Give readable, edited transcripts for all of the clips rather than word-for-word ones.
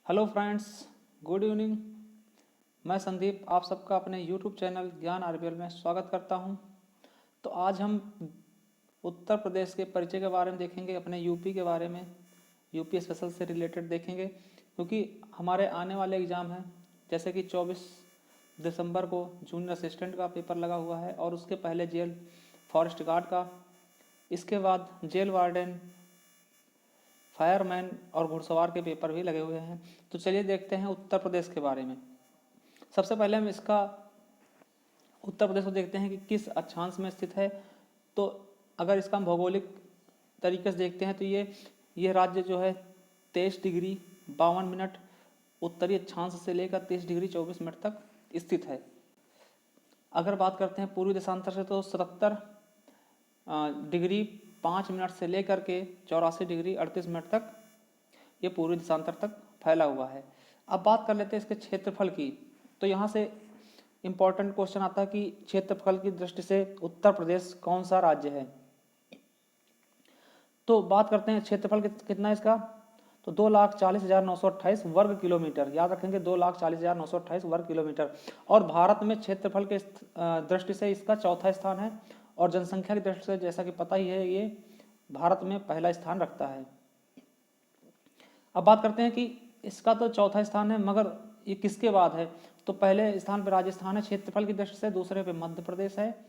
Hello friends, good evening. मैं संदीप आप सबका अपने यूट्यूब चैनल ज्ञान आरबीएल में स्वागत करता हूं। तो आज हम उत्तर प्रदेश के परिचय के बारे में देखेंगे, अपने यूपी के बारे में, यूपी स्पेशल से रिलेटेड देखेंगे क्योंकि हमारे आने वाले एग्ज़ाम हैं। जैसे कि 24 दिसंबर को जूनियर असिस्टेंट का पेपर लगा हुआ है और उसके पहले जेल फॉरेस्ट गार्ड का, इसके बाद जेल वार्डन, फायरमैन और घुड़सवार के पेपर भी लगे हुए हैं। तो चलिए देखते हैं उत्तर प्रदेश के बारे में। सबसे पहले हम इसका उत्तर प्रदेश को देखते हैं कि किस अक्षांश में स्थित है। तो अगर इसका हम भौगोलिक तरीके से देखते हैं तो ये राज्य जो है 23 डिग्री 52 मिनट उत्तरी अक्षांश से लेकर 30 डिग्री 24 मिनट तक स्थित है। अगर बात करते हैं पूर्वी देशांतर से तो 77 डिग्री 5 मिनट से लेकर के 84 डिग्री 38 मिनट तक ये पूर्वी देशांतर तक फैला हुआ है। अब बात कर लेते हैं इसके क्षेत्रफल की। तो यहाँ से इम्पोर्टेंट क्वेश्चन आता है कि क्षेत्रफल की दृष्टि से उत्तर प्रदेश कौन सा राज्य है। तो बात करते हैं क्षेत्रफल कितना है इसका, तो 2,40,928 वर्ग किलोमीटर। याद रखेंगे 2,40,928 वर्ग किलोमीटर। और भारत में क्षेत्रफल के दृष्टि से इसका चौथा स्थान है और जनसंख्या की दृष्टि से जैसा कि पता ही है ये भारत में पहला स्थान रखता है। अब बात करते हैं कि इसका तो चौथा स्थान है मगर ये किसके बाद है। तो पहले स्थान पर राजस्थान है क्षेत्रफल की दृष्टि से, दूसरे पे मध्य प्रदेश है,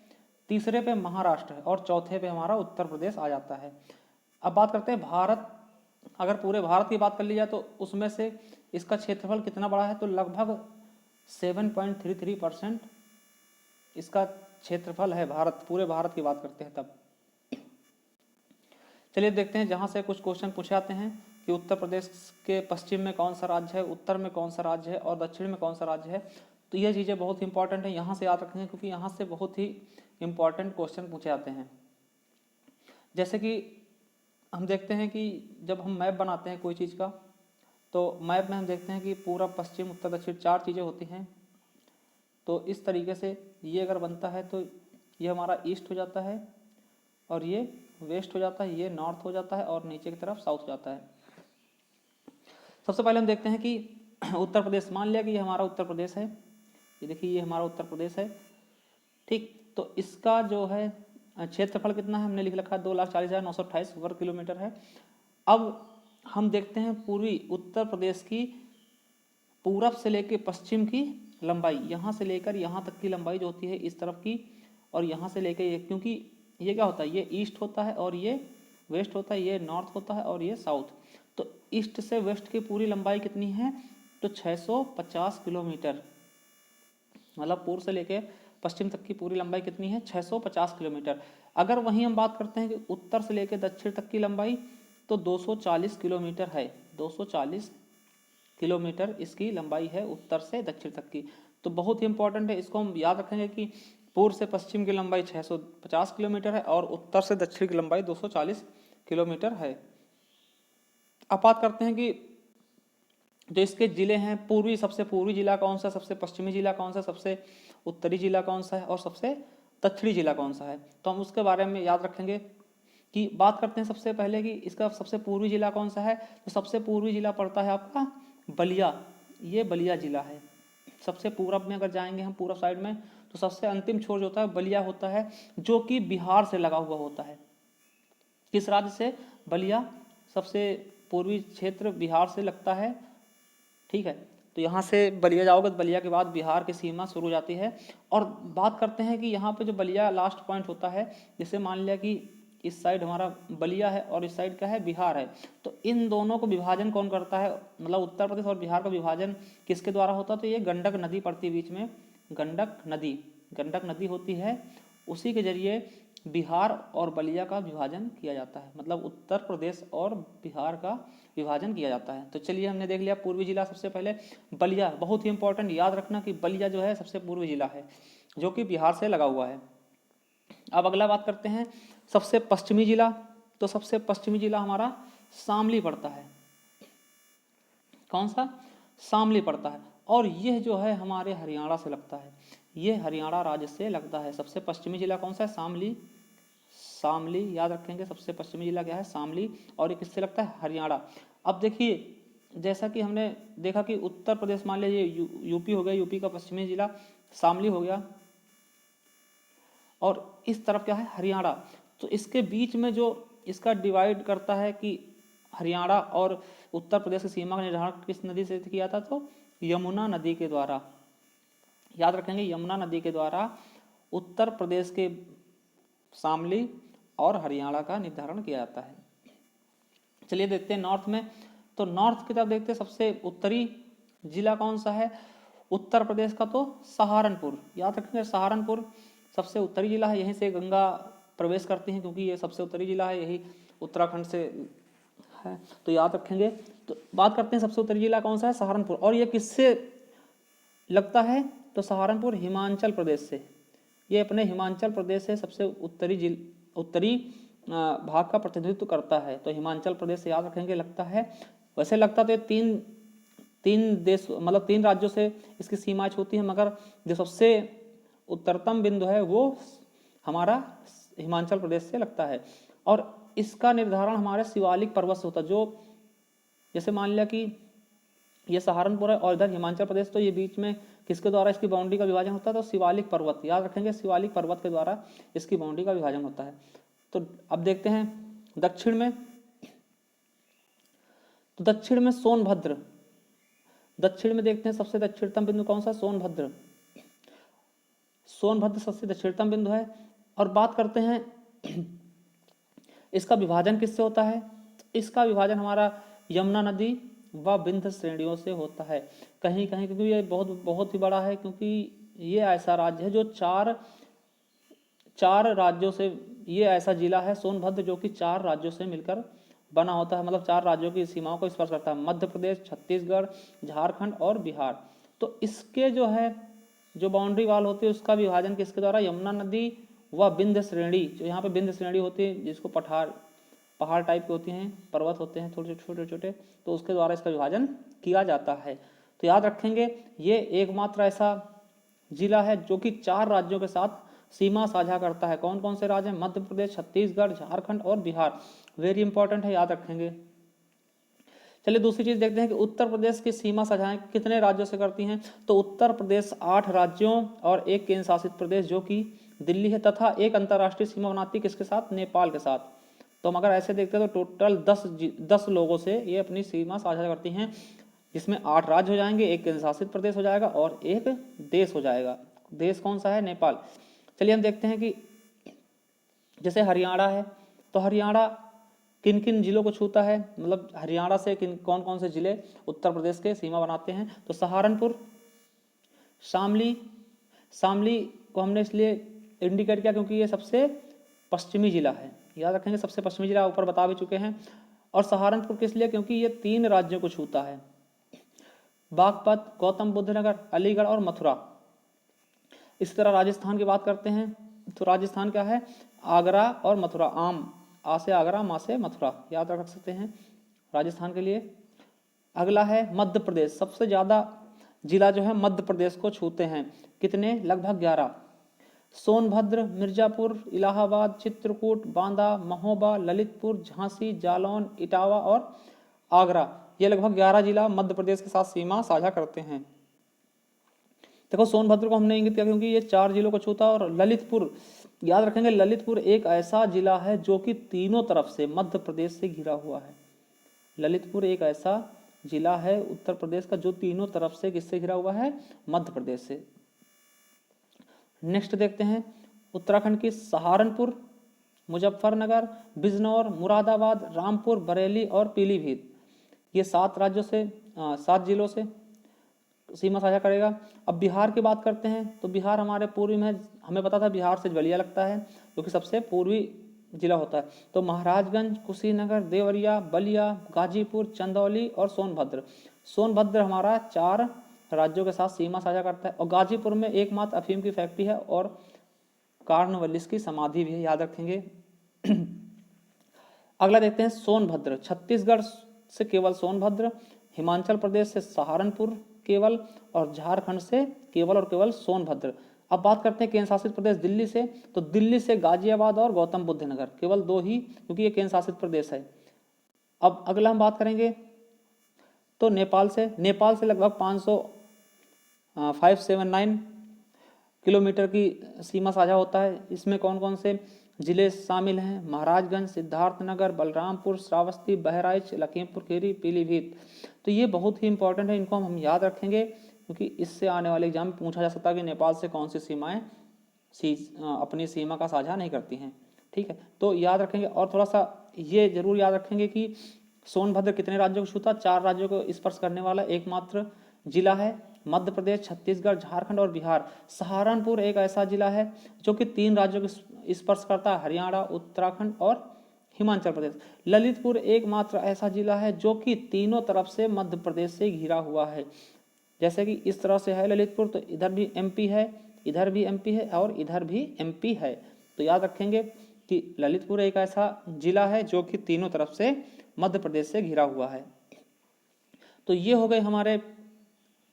तीसरे पे महाराष्ट्र है और चौथे पे हमारा उत्तर प्रदेश आ जाता है। अब बात करते हैं भारत, अगर पूरे भारत की बात कर ली जाए तो उसमें से इसका क्षेत्रफल कितना बड़ा है, तो लगभग 7.33% इसका क्षेत्रफल है। भारत, पूरे भारत की बात करते हैं तब। चलिए देखते हैं, जहाँ से कुछ क्वेश्चन पूछे जाते हैं कि उत्तर प्रदेश के पश्चिम में कौन सा राज्य है, उत्तर में कौन सा राज्य है और दक्षिण में कौन सा राज्य है। तो ये चीज़ें बहुत इंपॉर्टेंट है, यहाँ से याद रखेंगे क्योंकि यहाँ से बहुत ही इंपॉर्टेंट क्वेश्चन पूछे जाते हैं। जैसे कि हम देखते हैं कि जब हम मैप बनाते हैं कोई चीज़ का, तो मैप में हम देखते हैं कि पूरब पश्चिम उत्तर दक्षिण 4 चीज़ें होती हैं। तो इस तरीके से ये अगर बनता है तो ये हमारा ईस्ट हो जाता है और ये वेस्ट हो जाता है, ये नॉर्थ हो जाता है और नीचे की तरफ साउथ हो जाता है। सबसे पहले हम देखते हैं कि उत्तर प्रदेश, मान लिया कि ये हमारा उत्तर प्रदेश है, ये देखिए ये हमारा उत्तर प्रदेश है, ठीक। तो इसका जो है क्षेत्रफल कितना है, हमने लिख रखा है 2,40,928 वर्ग किलोमीटर है। अब हम देखते हैं पूर्वी उत्तर प्रदेश की पूरब से लेकर पश्चिम की लंबाई, यहाँ से लेकर यहाँ तक की लंबाई जो होती है इस तरफ की, और यहाँ से लेकर ये, क्योंकि ये क्या होता है, ये ईस्ट होता है और ये वेस्ट होता है, ये नॉर्थ होता है और ये साउथ। तो ईस्ट से वेस्ट की पूरी लंबाई कितनी है, तो 650 किलोमीटर, मतलब पूर्व से लेके पश्चिम तक की पूरी लंबाई कितनी है, 650 किलोमीटर। अगर वहीं हम बात करते हैं कि उत्तर से लेकर दक्षिण तक की लंबाई, तो 240 किलोमीटर है, 240 किलोमीटर इसकी लंबाई है उत्तर से दक्षिण तक की। तो बहुत ही इंपॉर्टेंट है, इसको हम याद रखेंगे कि पूर्व से पश्चिम की लंबाई 650 किलोमीटर है और उत्तर से दक्षिण की लंबाई 240 किलोमीटर है। अब बात करते हैं कि जो इसके जिले हैं, पूर्वी, सबसे पूर्वी जिला कौन सा, सबसे पश्चिमी जिला कौन सा, सबसे उत्तरी जिला कौन सा है और सबसे दक्षिणी जिला कौन सा है। तो हम उसके बारे में याद रखेंगे कि बात करते हैं सबसे पहले कि इसका सबसे पूर्वी जिला कौन सा है। तो सबसे पूर्वी जिला पड़ता है आपका बलिया, ये बलिया जिला है। सबसे पूरब में अगर जाएंगे हम, पूरब साइड में, तो सबसे अंतिम छोर जो होता है बलिया होता है, जो कि बिहार से लगा हुआ होता है। किस राज्य से, बलिया, सबसे पूर्वी क्षेत्र बिहार से लगता है, ठीक है। तो यहाँ से बलिया जाओगे तो बलिया के बाद बिहार की सीमा शुरू हो जाती है। और बात करते हैं कि यहाँ पे जो बलिया लास्ट पॉइंट होता है, जैसे मान लिया कि इस साइड हमारा बलिया है और इस साइड क्या है, बिहार है, तो इन दोनों को विभाजन कौन करता है, मतलब उत्तर प्रदेश और बिहार का विभाजन किसके द्वारा होता है, तो ये गंडक नदी पड़ती है बीच में, गंडक नदी होती है, उसी के जरिए बिहार और बलिया का विभाजन किया जाता है, मतलब उत्तर प्रदेश और बिहार का विभाजन किया जाता है। तो चलिए हमने देख लिया पूर्वी जिला, सबसे पहले बलिया, बहुत ही इंपॉर्टेंट, याद रखना कि बलिया जो है सबसे पूर्वी जिला है जो कि बिहार से लगा हुआ है। अब अगला बात करते हैं सबसे पश्चिमी जिला। तो सबसे पश्चिमी जिला हमारा शामली पड़ता है, कौन सा, शामली पड़ता है, और यह जो है हमारे हरियाणा से लगता है, ये हरियाणा राज्य से लगता है। सबसे पश्चिमी जिला कौन सा है, शामली, शामली याद रखेंगे, सबसे पश्चिमी जिला क्या है, शामली, और ये किससे लगता है, हरियाणा। अब देखिए जैसा कि हमने देखा कि उत्तर प्रदेश मान लीजिए यूपी हो गया, यूपी का पश्चिमी जिला शामली हो गया, और इस तरफ क्या है हरियाणा। तो इसके बीच में जो इसका डिवाइड करता है कि हरियाणा और उत्तर प्रदेश की सीमा का निर्धारण किस नदी से किया था, तो यमुना नदी के द्वारा। याद रखेंगे यमुना नदी के द्वारा उत्तर प्रदेश के शामली और हरियाणा का निर्धारण किया जाता है। चलिए देखते हैं नॉर्थ में। तो नॉर्थ की तरफ देखते हैं, सबसे उत्तरी जिला कौन सा है उत्तर प्रदेश का, तो सहारनपुर। याद रखेंगे सहारनपुर सबसे उत्तरी जिला है, यहीं से गंगा प्रवेश करती है, क्योंकि ये सबसे उत्तरी जिला है, यही उत्तराखंड से है, तो याद रखेंगे। तो बात करते हैं सबसे उत्तरी जिला कौन सा है, सहारनपुर। और ये किससे लगता है, तो सहारनपुर हिमाचल प्रदेश से, ये अपने हिमाचल प्रदेश से सबसे उत्तरी भाग का प्रतिनिधित्व करता है, तो हिमाचल प्रदेश से याद रखेंगे लगता है। वैसे लगता तो तीन देश मतलब 3 राज्यों से इसकी सीमाएं छूती है, मगर जो सबसे उत्तरतम बिंदु है वो हमारा हिमाचल प्रदेश से लगता है। और इसका निर्धारण हमारे शिवालिक पर्वत से होता है, जो जैसे मान लिया कि ये सहारनपुर है और इधर हिमाचल प्रदेश, तो ये बीच में किसके द्वारा इसकी बाउंड्री का विभाजन होता है, तो शिवालिक पर्वत। याद रखेंगे शिवालिक पर्वत के द्वारा इसकी बाउंड्री का विभाजन होता है। तो अब देखते हैं दक्षिण में। तो दक्षिण में सोनभद्र, दक्षिण में देखते हैं सबसे दक्षिणतम बिंदु कौन सा, सोनभद्र। सोनभद्र सबसे दक्षिणतम बिंदु है। और बात करते हैं इसका विभाजन किससे होता है, तो इसका विभाजन हमारा यमुना नदी व विंध्य श्रेणियों से होता है। कहीं कहीं क्योंकि ये बहुत ही बड़ा है, क्योंकि ये ऐसा राज्य है जो चार राज्यों से, ये ऐसा जिला है सोनभद्र जो कि 4 राज्यों से मिलकर बना होता है, मतलब 4 राज्यों की सीमाओं को स्पर्श करता है, मध्य प्रदेश, छत्तीसगढ़, झारखंड और बिहार। तो इसके जो है जो बाउंड्री वाल होती है उसका विभाजन किसके द्वारा, यमुना नदी व विंध्य श्रेणी, जो यहाँ पे विंध्य श्रेणी होती है जिसको पहाड़ टाइप के होती हैं, पर्वत होते हैं थोड़े छोटे छोटे, तो उसके द्वारा इसका विभाजन किया जाता है। तो याद रखेंगे ये एकमात्र ऐसा जिला है जो कि 4 राज्यों के साथ सीमा साझा करता है। कौन कौन से राज्य हैं, मध्य प्रदेश, छत्तीसगढ़, झारखंड और बिहार। वेरी इंपॉर्टेंट है, याद रखेंगे। चलिए दूसरी चीज देखते हैं कि उत्तर प्रदेश की सीमा साझाएं कितने राज्यों से करती हैं, तो उत्तर प्रदेश 8 राज्यों और 1 केंद्र शासित प्रदेश जो कि दिल्ली है, तथा एक अंतर्राष्ट्रीय सीमा बनाती है किसके साथ, नेपाल के साथ। तो हम अगर ऐसे देखते हैं तो टोटल 10 लोगों से ये अपनी सीमा साझा करती हैं, जिसमें 8 राज्य हो जाएंगे, 1 केंद्र शासित प्रदेश हो जाएगा और 1 देश हो जाएगा। देश कौन सा है, नेपाल। चलिए हम देखते हैं कि जैसे हरियाणा है, तो हरियाणा किन किन जिलों को छूता है, मतलब हरियाणा से कौन कौन से जिले उत्तर प्रदेश के सीमा बनाते हैं, तो सहारनपुर, शामली को हमने इसलिए इंडिकेट किया क्योंकि ये सबसे पश्चिमी जिला है। याद रखेंगे सबसे पश्चिमी जिला ऊपर बता भी चुके हैं। और सहारनपुर किस लिए, क्योंकि ये 3 राज्यों को छूता है, बागपत, गौतम बुद्ध नगर, अलीगढ़ और मथुरा। इसी तरह राजस्थान की बात करते हैं, तो राजस्थान क्या है, आगरा और मथुरा। आ से आगरा, मा से मथुरा, याद रख सकते हैं राजस्थान के लिए। अगला है मध्य प्रदेश, सबसे ज़्यादा जिला जो है मध्य प्रदेश को छूते हैं, कितने, लगभग 11। सोनभद्र, मिर्जापुर, इलाहाबाद, चित्रकूट, बांदा, महोबा, ललितपुर, झांसी, जालौन, इटावा और आगरा, ये लगभग 11 जिला मध्य प्रदेश के साथ सीमा साझा करते हैं। देखो सोनभद्र को हमने इंगित किया क्योंकि ये 4 जिलों को छूता है। और ललितपुर, याद रखेंगे ललितपुर एक ऐसा जिला है जो कि तीनों तरफ से मध्य प्रदेश से घिरा हुआ है। ललितपुर एक ऐसा जिला है उत्तर प्रदेश का जो तीनों तरफ से किससे घिरा हुआ है, मध्य प्रदेश से। नेक्स्ट देखते हैं उत्तराखंड की, सहारनपुर, मुजफ्फरनगर, बिजनौर, मुरादाबाद, रामपुर, बरेली और पीलीभीत, ये 7 राज्यों से 7 जिलों से सीमा साझा करेगा। अब बिहार की बात करते हैं, तो बिहार हमारे पूर्वी में, हमें पता था बिहार से बलिया लगता है जो कि सबसे पूर्वी जिला होता है। तो महाराजगंज, कुशीनगर, देवरिया, बलिया, गाजीपुर, चंदौली और सोनभद्र हमारा 4 राज्यों के साथ सीमा साझा करता है। और गाजीपुर में एकमात्र अफीम की फैक्ट्री है और कार्नवालिस की समाधि भी है, याद रखेंगे। अगला देखते हैं सोनभद्र, छत्तीसगढ़ से केवल सोनभद्र, हिमाचल प्रदेश से सहारनपुर केवल, और झारखंड से केवल और केवल सोनभद्र। अब बात करते हैं केंद्र शासित प्रदेश दिल्ली से, तो दिल्ली से गाजियाबाद और गौतम बुद्ध नगर, केवल 2 ही, क्योंकि ये केंद्र शासित प्रदेश है। अब अगला हम बात करेंगे तो नेपाल से लगभग 579 किलोमीटर की सीमा साझा होता है। इसमें कौन कौन से जिले शामिल हैं? महाराजगंज, सिद्धार्थनगर, बलरामपुर, श्रावस्ती, बहराइच, लखीमपुर खीरी, पीलीभीत। तो ये बहुत ही इंपॉर्टेंट है, इनको हम याद रखेंगे क्योंकि इससे आने वाले एग्जाम में पूछा जा सकता है कि नेपाल से कौन सी सीमाएं अपनी सीमा का साझा नहीं करती हैं। ठीक है, तो याद रखेंगे। और थोड़ा सा ये जरूर याद रखेंगे कि सोनभद्र कितने राज्यों को छूता? 4 राज्यों को स्पर्श करने वाला एकमात्र जिला है। मध्य प्रदेश, छत्तीसगढ़, झारखंड और बिहार। सहारनपुर एक ऐसा जिला है जो कि 3 राज्यों को स्पर्श करता है, हरियाणा, उत्तराखंड और हिमाचल प्रदेश। ललितपुर एकमात्र ऐसा जिला है जो कि तीनों तरफ से मध्य प्रदेश से घिरा हुआ है। जैसे कि इस तरह से है ललितपुर, तो इधर भी एमपी है, इधर भी एमपी है और इधर भी एमपी है। तो याद रखेंगे कि ललितपुर एक ऐसा जिला है जो कि तीनों तरफ से मध्य प्रदेश से घिरा हुआ है। तो ये हो गए हमारे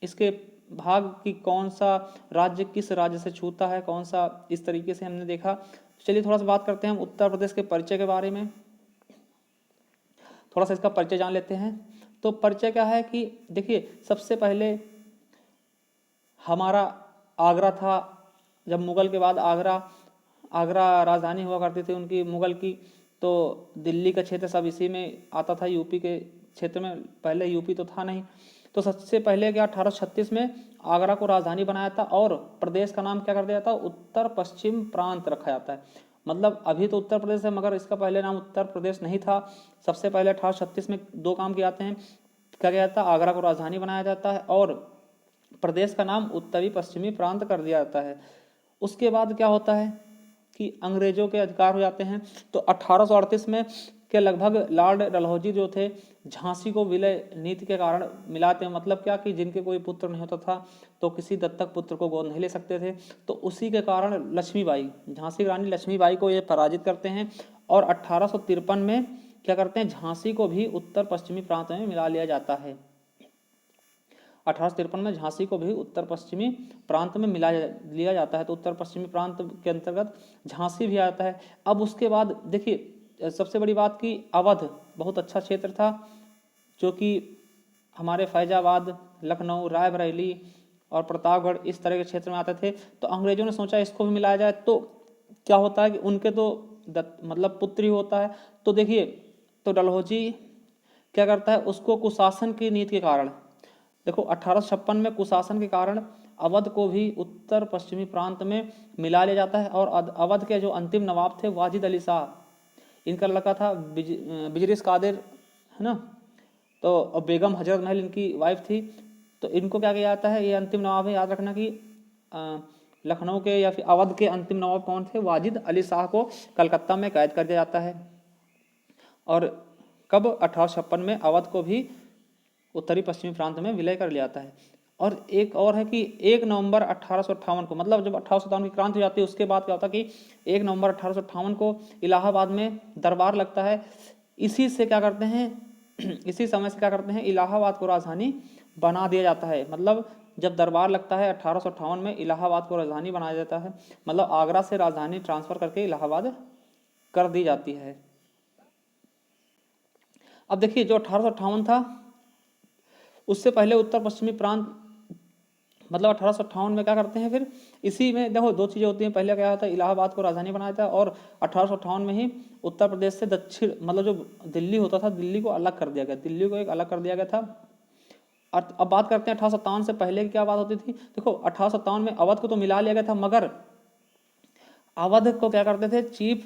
इसके भाग की कौन सा राज्य किस राज्य से छूता है, कौन सा, इस तरीके से हमने देखा। चलिए थोड़ा सा बात करते हैं हम उत्तर प्रदेश के परिचय के बारे में। थोड़ा सा इसका परिचय जान लेते हैं। तो परिचय क्या है कि देखिए, सबसे पहले हमारा आगरा था। जब मुगल के बाद आगरा राजधानी हुआ करती थी उनकी, मुगल की, तो दिल्ली का क्षेत्र सब इसी में आता था, यूपी के क्षेत्र में। पहले यूपी तो था नहीं। तो सबसे पहले क्या 1836 में आगरा को राजधानी बनाया था और प्रदेश का नाम क्या कर दिया था? उत्तर पश्चिम प्रांत रखा जाता है। मतलब अभी तो उत्तर प्रदेश है मगर इसका पहले नाम उत्तर प्रदेश नहीं था। सबसे पहले 1836 में 2 काम किए जाते हैं। क्या किया जाता है? आगरा को राजधानी बनाया जाता है और प्रदेश का नाम उत्तरी पश्चिमी प्रांत कर दिया जाता है। उसके बाद क्या होता है कि अंग्रेजों के अधिकार हो जाते हैं। तो 1838 में के लगभग लॉर्ड डलहौजी जो थे, झांसी को विलय नीति के कारण मिलाते हैं। मतलब क्या कि जिनके कोई पुत्र नहीं होता था तो किसी दत्तक पुत्र को गोद नहीं ले सकते थे। तो उसी के कारण लक्ष्मीबाई, झांसी की रानी लक्ष्मीबाई को ये पराजित करते हैं और 1853 में क्या करते हैं? झांसी को भी उत्तर पश्चिमी प्रांत में मिला लिया जाता है। 1853 में झांसी को भी उत्तर पश्चिमी प्रांत में मिला लिया जाता है। तो उत्तर पश्चिमी प्रांत के अंतर्गत झांसी भी आता है। अब उसके बाद देखिए, सबसे बड़ी बात कि अवध बहुत अच्छा क्षेत्र था जो कि हमारे फैजाबाद, लखनऊ, रायबरेली और प्रतापगढ़ इस तरह के क्षेत्र में आते थे। तो अंग्रेजों ने सोचा इसको भी मिलाया जाए। तो क्या होता है कि उनके तो मतलब पुत्र ही होता है। तो देखिए, तो डलहौजी क्या करता है? उसको कुशासन की नीति के कारण, देखो 1856 में कुशासन के कारण अवध को भी उत्तर पश्चिमी प्रांत में मिला लिया जाता है। और अवध के जो अंतिम नवाब थे वाजिद अली शाह, इनका लड़का था बिजरिस कादिर, है ना। तो और बेगम हजरत महल इनकी वाइफ थी। तो इनको क्या किया जाता है? ये अंतिम नवाब है, याद रखना कि लखनऊ के या फिर अवध के अंतिम नवाब कौन थे? वाजिद अली शाह को कलकत्ता में कैद कर दिया जाता है। और कब? 1856 में अवध को भी उत्तरी पश्चिमी प्रांत में विलय कर लिया जाता है। और एक और है कि 1 नवंबर 1858 को, मतलब जब 1857 की क्रांति हो जाती है उसके बाद क्या होता है कि 1 नवंबर 1858 को इलाहाबाद में दरबार लगता है। इसी से क्या करते हैं इसी समय से क्या करते हैं? इलाहाबाद को राजधानी बना दिया जाता है। मतलब जब दरबार लगता है 1858 में, इलाहाबाद को राजधानी बनाया जाता है। मतलब आगरा से राजधानी ट्रांसफर करके इलाहाबाद कर दी जाती है। अब देखिए, जो 1858 था उससे पहले उत्तर पश्चिमी प्रांत, मतलब 1858 में क्या करते हैं फिर? इसी में देखो 2 चीज़ें होती हैं। पहले क्या होता है? इलाहाबाद को राजधानी बनाया था और 1858 में ही उत्तर प्रदेश से दक्षिण, मतलब जो दिल्ली होता था, दिल्ली को अलग कर दिया गया, दिल्ली को एक अलग कर दिया गया था। और अब बात करते हैं 1857 से पहले की क्या बात होती थी। देखो 1857 में अवध को तो मिला लिया गया था मगर अवध को क्या करते थे? चीफ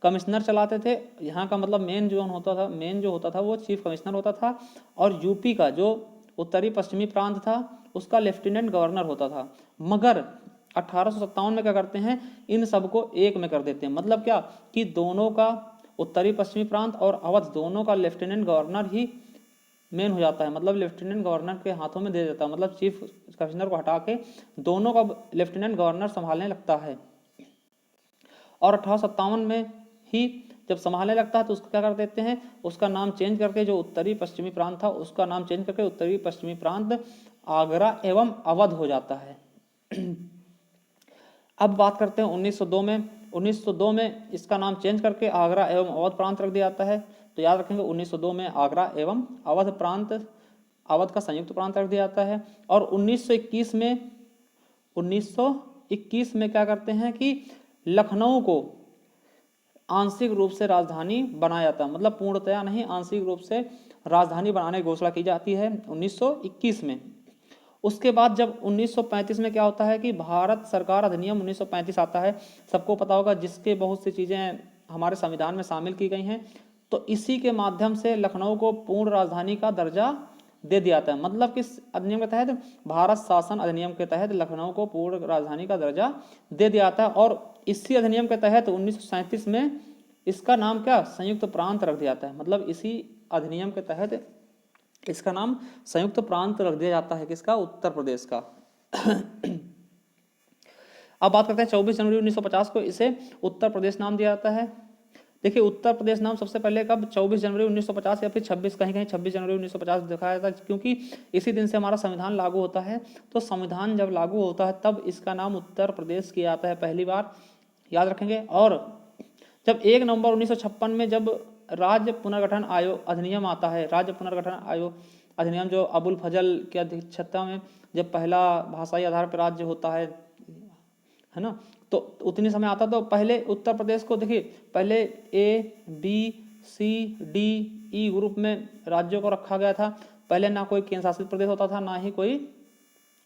कमिश्नर चलाते थे। यहाँ का मतलब मेन जो होता था वो चीफ कमिश्नर होता था। और यूपी का जो उत्तरी पश्चिमी प्रांत था उसका लेफ्टिनेंट गवर्नर होता था। मगर 1857 में क्या करते हैं? इन सबको एक में कर देते हैं। मतलब क्या कि दोनों का, उत्तरी पश्चिमी प्रांत और अवध दोनों का लेफ्टिनेंट गवर्नर ही मेन हो जाता है। मतलब लेफ्टिनेंट गवर्नर के हाथों में दे देता है। मतलब चीफ कमिश्नर को हटा के दोनों का लेफ्टिनेंट गवर्नर संभालने लगता है। और 1857 में ही जब संभालने लगता है तो उसको क्या कर देते हैं? उसका नाम चेंज करके, जो उत्तरी पश्चिमी प्रांत था उसका नाम चेंज करके उत्तरी पश्चिमी प्रांत आगरा एवं अवध हो जाता है। अब बात करते हैं 1902 में। 1902 में इसका नाम चेंज करके आगरा एवं अवध प्रांत रख दिया जाता है। तो याद रखेंगे 1902 में आगरा एवं अवध प्रांत अवध का संयुक्त प्रांत रख दिया जाता है। और 1921 में क्या करते हैं कि लखनऊ को आंशिक रूप से राजधानी बनाया जाता है, मतलब पूर्णतया नहीं, आंशिक रूप से राजधानी बनाने की घोषणा की जाती है 1921 में। उसके बाद जब 1935 में क्या होता है कि भारत सरकार अधिनियम 1935 आता है, सबको पता होगा, जिसके बहुत सी चीज़ें हमारे संविधान में शामिल की गई हैं। तो इसी के माध्यम से लखनऊ को पूर्ण राजधानी का दर्जा दे दिया जाता है। मतलब किस अधिनियम के तहत? भारत शासन अधिनियम के तहत लखनऊ को पूर्ण राजधानी का दर्जा दे दिया जाता है। और इसी अधिनियम के तहत 1937 में इसका नाम क्या? संयुक्त प्रांत रख दिया जाता है। मतलब इसी अधिनियम के तहत इसका नाम संयुक्त प्रांत रख दिया जाता है। किसका? उत्तर प्रदेश का। अब बात करते हैं 24 जनवरी 1950 को इसे उत्तर प्रदेश नाम दिया जाता है। देखिए उत्तर प्रदेश नाम सबसे पहले कब? 24 जनवरी 1950 या फिर 26, कहीं कहीं 26 जनवरी 1950 दिखाया जाता है, क्योंकि इसी दिन से हमारा संविधान लागू होता है। तो संविधान जब लागू होता है तब इसका नाम उत्तर प्रदेश किया जाता है पहली बार, याद रखेंगे। और जब 1 नवंबर 1956 में जब राज्य पुनर्गठन आयोग अधिनियम आता है, राज्य पुनर्गठन आयोग अधिनियम जो अबुल फजल की अध्यक्षता में जब पहला भाषाई आधार पर राज्य होता है ना, तो उतनी समय आता। तो पहले उत्तर प्रदेश को देखिए, पहले ABCDE ग्रुप में राज्यों को रखा गया था। पहले ना कोई केंद्र शासित प्रदेश होता था, ना ही कोई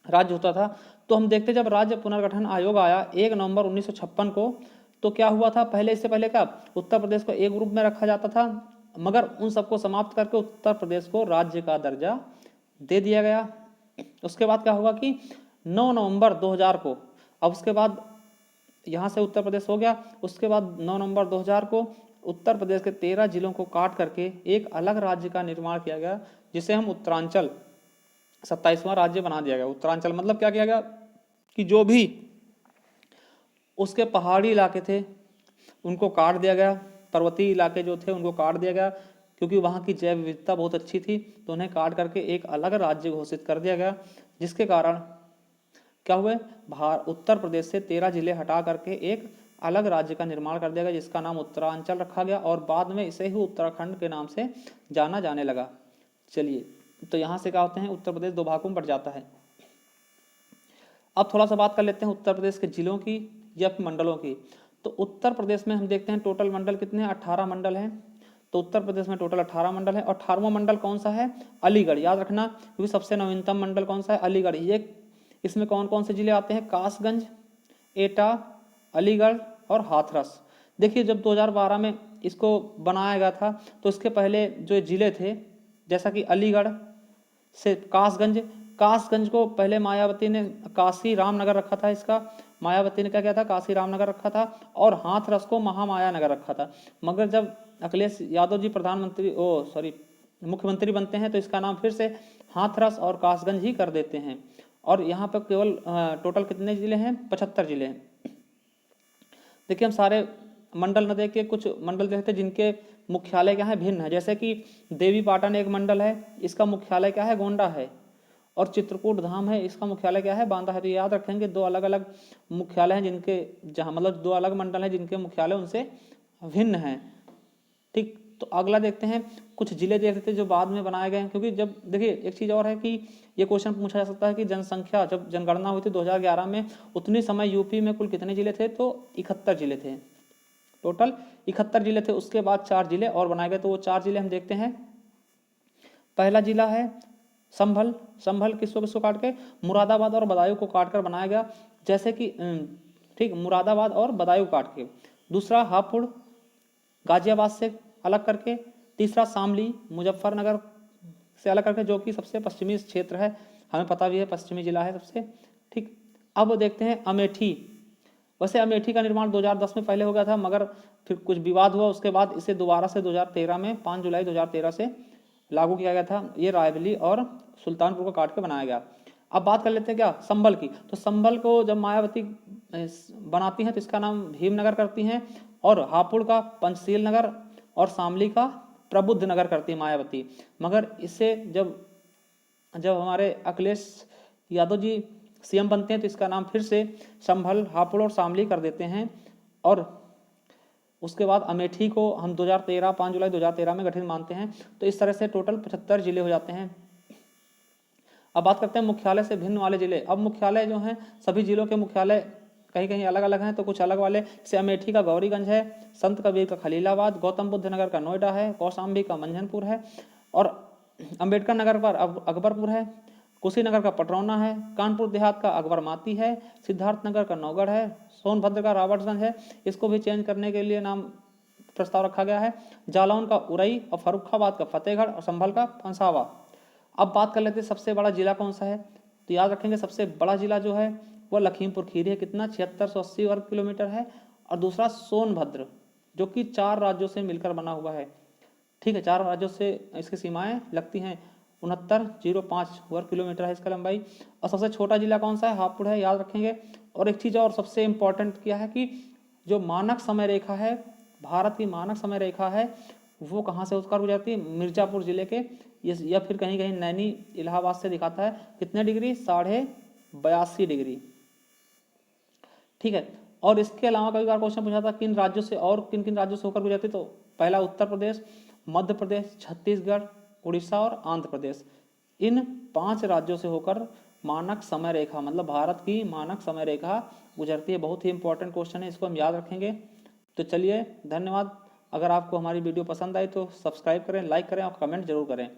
राज्य होता था। तो हम देखते जब राज्य पुनर्गठन आयोग आया 1 नवंबर 1956 को, तो क्या हुआ था? पहले, इससे पहले क्या उत्तर प्रदेश को एक ग्रुप में रखा जाता था, मगर उन सबको समाप्त करके उत्तर प्रदेश को राज्य का दर्जा दे दिया गया। उसके बाद क्या हुआ कि 9 नवंबर 2000 को, अब उसके बाद यहाँ से उत्तर प्रदेश हो गया। उसके बाद 9 नवंबर 2000 को उत्तर प्रदेश के 13 जिलों को काट करके एक अलग राज्य का निर्माण किया गया, जिसे हम उत्तरांचल 27वां राज्य बना दिया गया। उत्तरांचल मतलब क्या किया गया कि जो भी उसके पहाड़ी इलाके थे उनको काट दिया गया, पर्वतीय इलाके जो थे उनको काट दिया गया, क्योंकि वहाँ की जैव विविधता बहुत अच्छी थी, तो उन्हें काट करके एक अलग राज्य घोषित कर दिया गया। जिसके कारण क्या हुए? उत्तर प्रदेश से 13 जिले हटा करके एक अलग राज्य का निर्माण कर दिया गया, जिसका नाम उत्तरांचल रखा गया और बाद में इसे ही उत्तराखंड के नाम से जाना जाने लगा। चलिए, तो यहाँ से क्या होते हैं, उत्तर प्रदेश 2 भागों में बढ़ जाता है। अब थोड़ा सा बात कर लेते हैं उत्तर प्रदेश के जिलों की या मंडलों की। तो उत्तर प्रदेश में हम देखते हैं टोटल मंडल कितने हैं? 18 मंडल हैं। तो उत्तर प्रदेश में टोटल 18 मंडल है। और 18वां मंडल कौन सा है? अलीगढ़, याद रखना, क्योंकि सबसे नवीनतम मंडल कौन सा है? अलीगढ़। ये इसमें कौन कौन से जिले आते हैं? कासगंज, एटा, अलीगढ़ और हाथरस। देखिए जब 2012 में इसको बनाया गया था तो इसके पहले जो जिले थे, जैसा कि अलीगढ़ से कासगंज को पहले मायावती ने काशी रामनगर रखा था। इसका मायावती ने क्या किया था? काशी रामनगर रखा था। और हाथरस को महामाया नगर रखा था। मगर जब अखिलेश यादव जी मुख्यमंत्री बनते हैं तो इसका नाम फिर से हाथरस और कासगंज ही कर देते हैं। और यहाँ पर केवल टोटल कितने जिले हैं? 75 जिले हैं। देखिए हम सारे मंडल न देख के कुछ मंडल देखते हैं जिनके मुख्यालय क्या है? भिन्न है। जैसे कि देवी पाटन एक मंडल है, इसका मुख्यालय क्या है? गोंडा है। और चित्रकूट धाम है, इसका मुख्यालय क्या है? बांदा है। तो याद रखेंगे 2 अलग अलग मुख्यालय हैं जिनके, जहाँ मतलब 2 अलग मंडल हैं जिनके मुख्यालय उनसे भिन्न हैं। ठीक, तो अगला देखते हैं, कुछ जिले देख लेते हैं जो बाद में बनाए गए हैं। क्योंकि जब देखिए एक चीज़ और है कि ये क्वेश्चन पूछा जा सकता है कि जनसंख्या जब जनगणना हुई थी 2011 में, उतनी समय यूपी में कुल कितने जिले थे? तो 71 जिले थे, टोटल 71 जिले थे। उसके बाद 4 जिले और बनाए गए। तो वो 4 जिले हम देखते हैं। पहला जिला है संभल किसको काट के? मुरादाबाद और बदायूं को काट कर बनाया गया। जैसे कि ठीक, मुरादाबाद और बदायूं काट के। दूसरा हापुड़ गाजियाबाद से अलग करके। तीसरा शामली मुजफ्फरनगर से अलग करके, जो कि सबसे पश्चिमी क्षेत्र है, हमें पता भी है पश्चिमी जिला है सबसे। ठीक, अब देखते हैं अमेठी। वैसे अमेठी का निर्माण 2010 में पहले हो गया था, मगर फिर कुछ विवाद हुआ, उसके बाद इसे दोबारा से 2013 में 5 जुलाई 2013 से लागू किया गया था। ये रायबली और सुल्तानपुर को काट के बनाया गया। अब बात कर लेते हैं क्या? संभल की। तो संभल को जब मायावती बनाती हैं तो इसका नाम भीमनगर करती हैं, और हापुड़ का पंचशील नगर और शामली का प्रबुद्ध नगर करती है मायावती। मगर इससे जब हमारे अखिलेश यादव जी सीएम बनते हैं तो इसका नाम फिर से संभल, हापुड़ और शामली कर देते हैं। और उसके बाद अमेठी को हम 5 जुलाई 2013 में गठित मानते हैं। तो इस तरह से टोटल 75 जिले हो जाते हैं। अब बात करते हैं मुख्यालय से भिन्न वाले जिले। अब मुख्यालय जो हैं सभी जिलों के मुख्यालय कहीं कहीं अलग अलग हैं, तो कुछ अलग वाले जैसे अमेठी का गौरीगंज है, संत कबीर का खलीलाबाद, गौतम बुद्ध नगर का नोएडा है, कौशाम्बी का मंझनपुर है, और अम्बेडकर नगर पर अकबरपुर है, कुशीनगर का पटरौना है, कानपुर देहात का अकबर माती है, सिद्धार्थनगर का नौगढ़ है, सोनभद्र का रॉबर्ट्सगंज है, इसको भी चेंज करने के लिए नाम प्रस्ताव रखा गया है, जालौन का उरई, और फर्रुखाबाद का फतेहगढ़, और संभल का पंसावा। अब बात कर लेते हैं सबसे बड़ा जिला कौन सा है, तो याद रखेंगे सबसे बड़ा जिला जो है वह लखीमपुर खीरी है, कितना 7680 वर्ग किलोमीटर है, और दूसरा सोनभद्र जो कि 4 राज्यों से मिलकर बना हुआ है, ठीक है, 4 राज्यों से इसकी सीमाएं लगती हैं, 6905 वर्ग किलोमीटर है इसका लंबाई। और सबसे छोटा जिला कौन सा है, हापुड़ है, याद रखेंगे। और एक चीज़ और सबसे इम्पोर्टेंट क्या है कि जो मानक समय रेखा है, भारत की मानक समय रेखा है, वो कहाँ से होकर गुजरती है, मिर्जापुर जिले के, या फिर कहीं कहीं नैनी इलाहाबाद से दिखाता है, कितने डिग्री, 82.5 डिग्री, ठीक है। और इसके अलावा कई बार क्वेश्चन पूछा था किन राज्यों से और किन किन राज्यों से होकर गुजरती, तो पहला उत्तर प्रदेश, मध्य प्रदेश, छत्तीसगढ़, उड़ीसा और आंध्र प्रदेश, इन 5 राज्यों से होकर मानक समय रेखा, मतलब भारत की मानक समय रेखा गुजरती है। बहुत ही इंपॉर्टेंट क्वेश्चन है, इसको हम याद रखेंगे। तो चलिए, धन्यवाद। अगर आपको हमारी वीडियो पसंद आई तो सब्सक्राइब करें, लाइक करें और कमेंट जरूर करें।